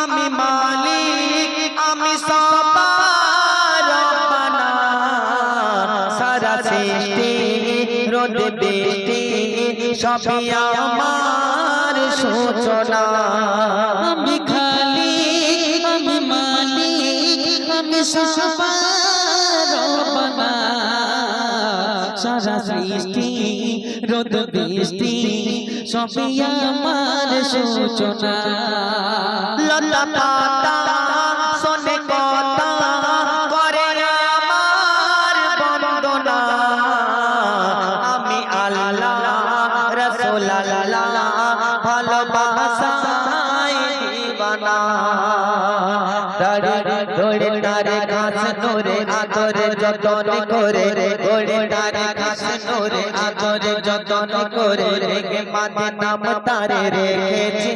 আমি মালিক আমি সবার রব্বানা সারা সৃষ্টি রোদ বৃষ্টি সবই আমার সূচনা আমি খালিক আমি মালিক আমি সবার রব্বানা সারা সৃষ্টি রোদ বৃষ্টি সবই আমার সূচনা লতা পাতা শোনে কথা করে আমার বন্দনা আমি আল্লাহ রাসূল আল্লাহ ভালোবাসায় দিওয়ানা দৌড়ে তারে ঘাস নোরে আদরে যতন করে দৌড়ে তারে ঘাস নোরে আদরে যতন করে রেখে মাদে নাম তারে রেখেছি